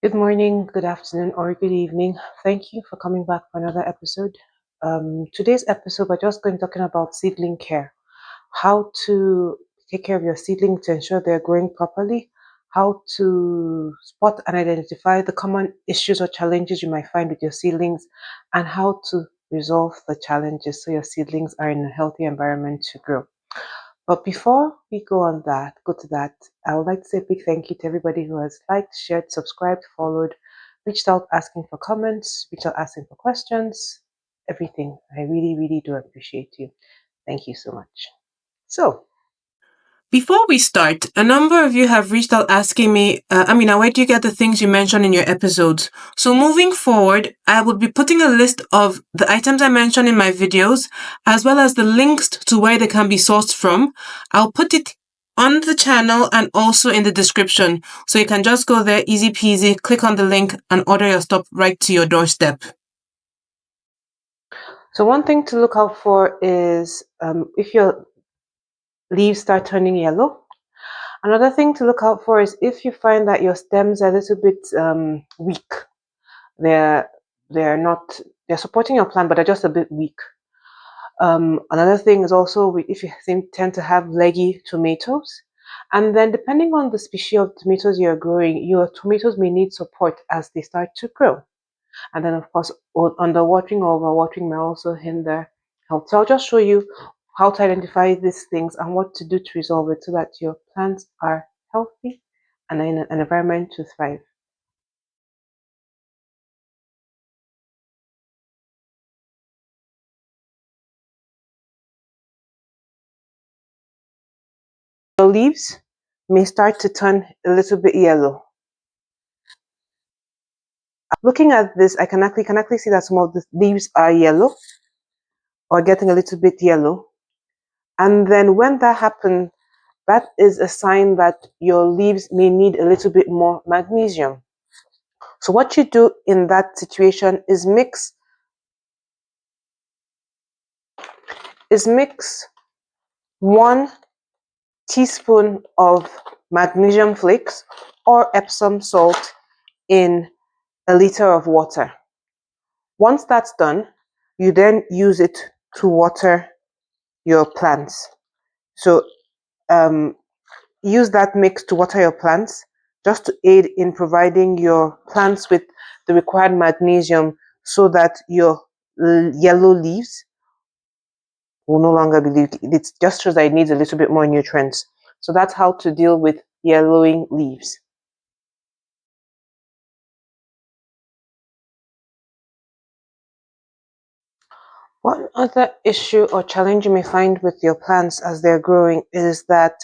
Good morning, good afternoon, or good evening. Thank you for coming back for another episode. Today's episode, we're just going to talking about seedling care, how to take care of your seedling to ensure they're growing properly, how to spot and identify the common issues or challenges you might find with your seedlings, and how to resolve the challenges so your seedlings are in a healthy environment to grow. But before we go to that, I would like to say a big thank you to everybody who has liked, shared, subscribed, followed, reached out asking for comments, reached out asking for questions, everything. I really, really do appreciate you. Thank you so much. So, Before we start, a number of you have reached out asking me, Amina, where do you get the things you mentioned in your episodes? So moving forward, I will be putting a list of the items I mentioned in my videos, as well as the links to where they can be sourced from. I'll put it on the channel and also in the description. So you can just go there, easy peasy, click on the link and order your stuff right to your doorstep. so one thing to look out for is if your leaves start turning yellow. Another thing to look out for is if you find that your stems are a little bit weak. They're they're not they're supporting your plant, but they're just a bit weak. Another thing is also if you tend to have leggy tomatoes, and then depending on the species of tomatoes you're growing, your tomatoes may need support as they start to grow. And then, of course, underwatering or overwatering may also hinder health. So I'll just show you how to identify these things and what to do to resolve it so that your plants are healthy and in an environment to thrive. The leaves may start to turn a little bit yellow. Looking at this, I can actually see that some of the leaves are yellow or getting a little bit yellow. And then when that happens, that is a sign that your leaves may need a little bit more magnesium. So what you do in that situation is mix 1 teaspoon of magnesium flakes or Epsom salt in a liter of water. Once that's done, you then use it to water your plants. So use that mix to water your plants just to aid in providing your plants with the required magnesium so that your yellow leaves will no longer be leaky. It just shows that it needs a little bit more nutrients. So that's how to deal with yellowing leaves. One other issue or challenge you may find with your plants as they're growing is that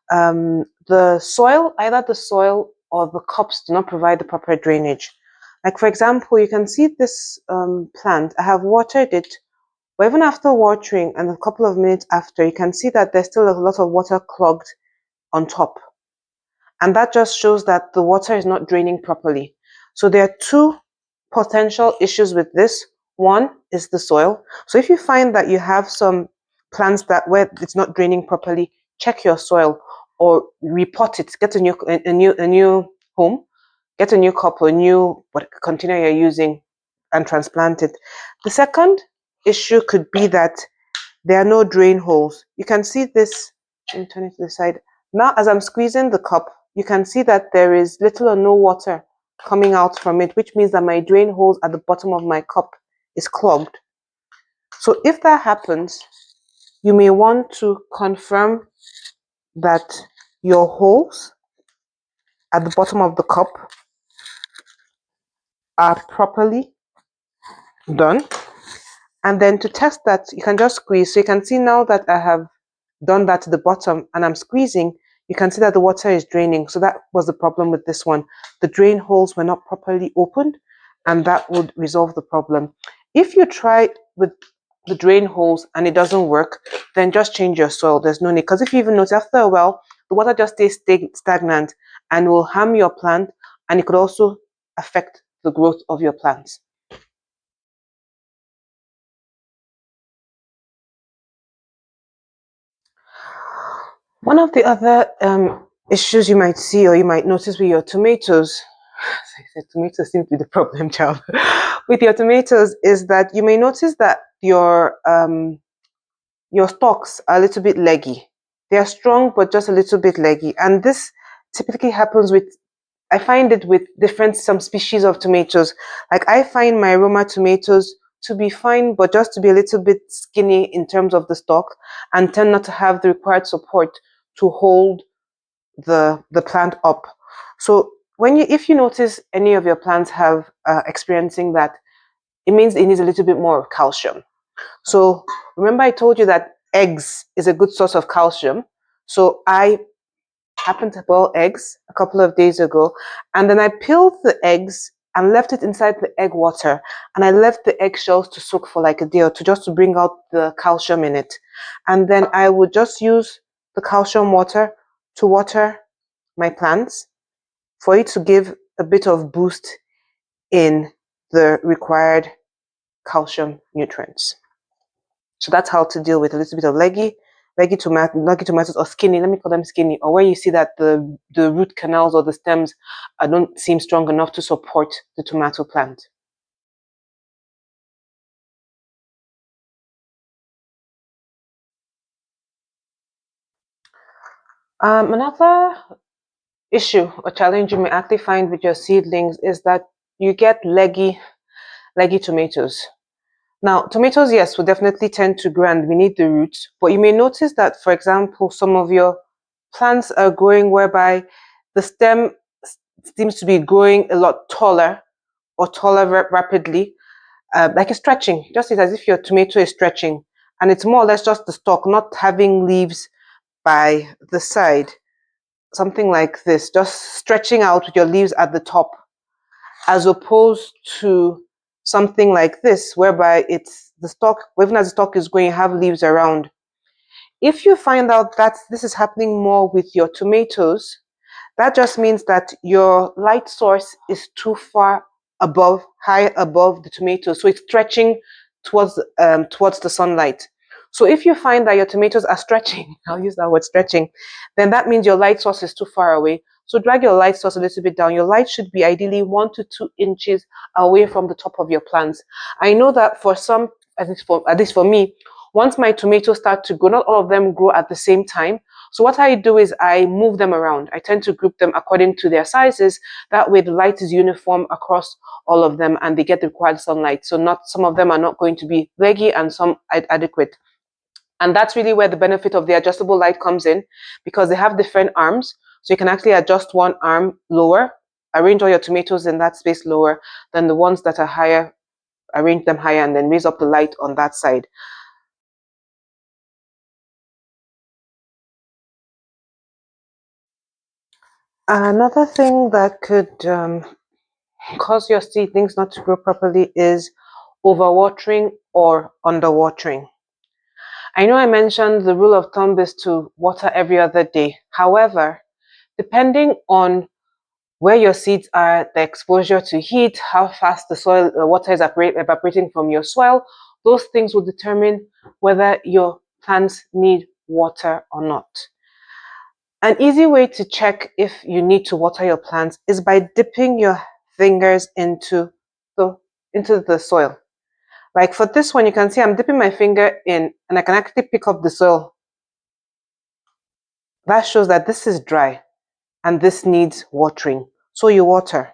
the soil, either the soil or the cups, do not provide the proper drainage. Like, for example, you can see this plant. I have watered it, but even after watering and a couple of minutes after, you can see that there's still a lot of water clogged on top. And that just shows that the water is not draining properly. So there are two potential issues with this. One is the soil. So if you find that you have some plants that where it's not draining properly, check your soil or repot it. Get a new home, get a new cup or a new container you're using and transplant it. The second issue could be that there are no drain holes. You can see this. Let me turn it to the side. Now, as I'm squeezing the cup, you can see that there is little or no water coming out from it, which means that my drain holes at the bottom of my cup is clogged. So if that happens, you may want to confirm that your holes at the bottom of the cup are properly done. And then to test that, you can just squeeze. So you can see now that I have done that to the bottom and I'm squeezing, you can see that the water is draining. So that was the problem with this one. The drain holes were not properly opened and that would resolve the problem. If you try with the drain holes and it doesn't work, then just change your soil. There's no need. Because if you even notice, after a while, the water just stays stagnant and will harm your plant, and it could also affect the growth of your plants. One of the other issues you might see or you might notice with your tomatoes the tomatoes seem to be the problem child. With your tomatoes is that you may notice that your stalks are a little bit leggy. They are strong but just a little bit leggy. And this typically happens with, I find it with different some species of tomatoes. Like I find my Roma tomatoes to be fine, but just to be a little bit skinny in terms of the stalk and tend not to have the required support to hold the plant up. So when you if you notice any of your plants have experiencing that, it means it needs a little bit more calcium. So remember I told you that eggs is a good source of calcium. So I happened to boil eggs a couple of days ago, and then I peeled the eggs and left it inside the egg water, and I left the eggshells to soak for like a day or two just to bring out the calcium in it. And then I would just use the calcium water to water my plants for it to give a bit of boost in the required calcium nutrients. So that's how to deal with a little bit of leggy tomatoes, or skinny. Let me call them skinny, or where you see that the root canals or the stems don't seem strong enough to support the tomato plant. Another issue or challenge you may actually find with your seedlings is that you get leggy tomatoes. Now, tomatoes, yes, will definitely tend to grow and we need the roots, but you may notice that, for example, some of your plants are growing whereby the stem seems to be growing a lot taller or taller rapidly, like it's stretching, just as if your tomato is stretching, and it's more or less just the stalk, not having leaves by the side, something like this, just stretching out with your leaves at the top, as opposed to something like this, whereby it's the stalk, even as the stalk is growing, you have leaves around. If you find out that this is happening more with your tomatoes, that just means that your light source is too far high above the tomato, so it's stretching towards the sunlight. So if you find that your tomatoes are stretching, I'll use that word stretching, then that means your light source is too far away. So drag your light source a little bit down. Your light should be ideally 1 to 2 inches away from the top of your plants. I know that for some, at least for me, once my tomatoes start to grow, not all of them grow at the same time. So what I do is I move them around. I tend to group them according to their sizes. That way the light is uniform across all of them and they get the required sunlight. So not some of them are not going to be leggy and some adequate. And that's really where the benefit of the adjustable light comes in, because they have different arms. So you can actually adjust one arm lower, arrange all your tomatoes in that space lower than the ones that are higher, arrange them higher, and then raise up the light on that side. Another thing that could cause your seedlings not to grow properly is overwatering or underwatering. I know I mentioned the rule of thumb is to water every other day. However, depending on where your seeds are, the exposure to heat, how fast the soil water is evaporating from your soil, those things will determine whether your plants need water or not. An easy way to check if you need to water your plants is by dipping your fingers the into the soil. Like for this one, you can see I'm dipping my finger in and I can actually pick up the soil. That shows that this is dry and this needs watering. So you water.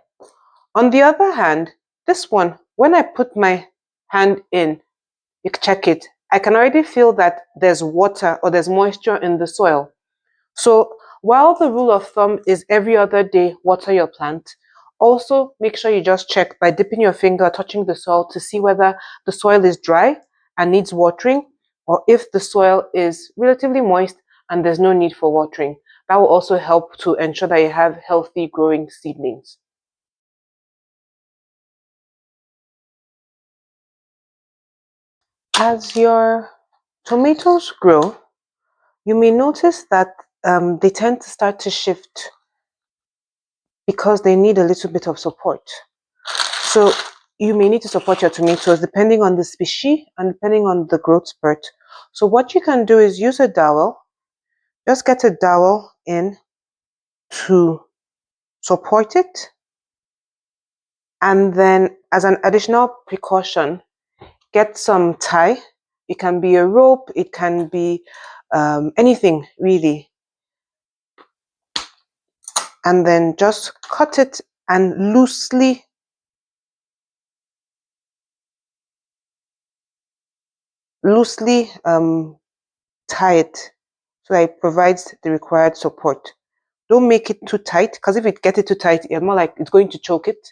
On the other hand, this one, when I put my hand in, you check it, I can already feel that there's water or there's moisture in the soil. So while the rule of thumb is every other day water your plant, also make sure you just check by dipping your finger, touching the soil to see whether the soil is dry and needs watering, or if the soil is relatively moist and there's no need for watering. That will also help to ensure that you have healthy growing seedlings. As your tomatoes grow, you may notice that they tend to start to shift because they need a little bit of support. So you may need to support your tomatoes depending on the species and depending on the growth spurt. So what you can do is use a dowel. Just get a dowel in to support it And then, as an additional precaution, get some tie. It can be a rope, it can be anything really. And then just cut it and loosely tie it so that it provides the required support. Don't make it too tight, because if it gets it too tight, it's more like it's going to choke it.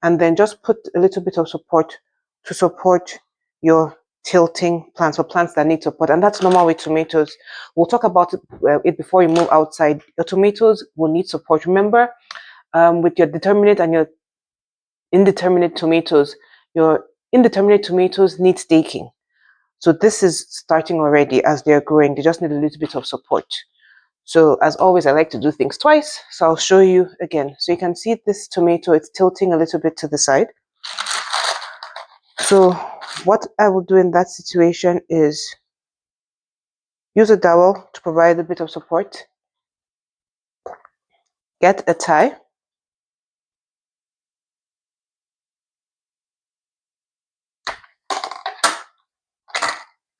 And then just put a little bit of support to support your tilting plants or plants that need support. And that's normal with tomatoes. We'll talk about it before you move outside. Your tomatoes will need support. Remember, with your determinate and your indeterminate tomatoes, your indeterminate tomatoes need staking. So this is starting already as they're growing. They just need a little bit of support. So as always, I like to do things twice. So I'll show you again. So you can see this tomato, it's tilting a little bit to the side. So what I will do in that situation is use a dowel to provide a bit of support. Get a tie.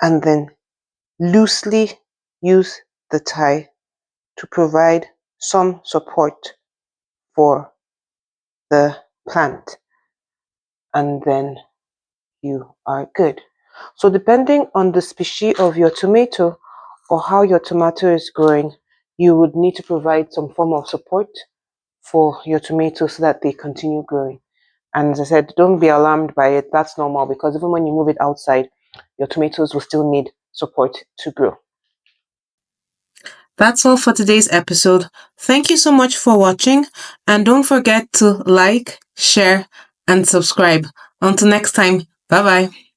And then loosely use the tie to provide some support for the plant. And then you are good. So depending on the species of your tomato or how your tomato is growing, you would need to provide some form of support for your tomatoes so that they continue growing. And as I said, don't be alarmed by it. That's normal, because even when you move it outside, your tomatoes will still need support to grow. That's all for today's episode. Thank you so much for watching, and don't forget to like, share, and subscribe. Until next time, bye bye.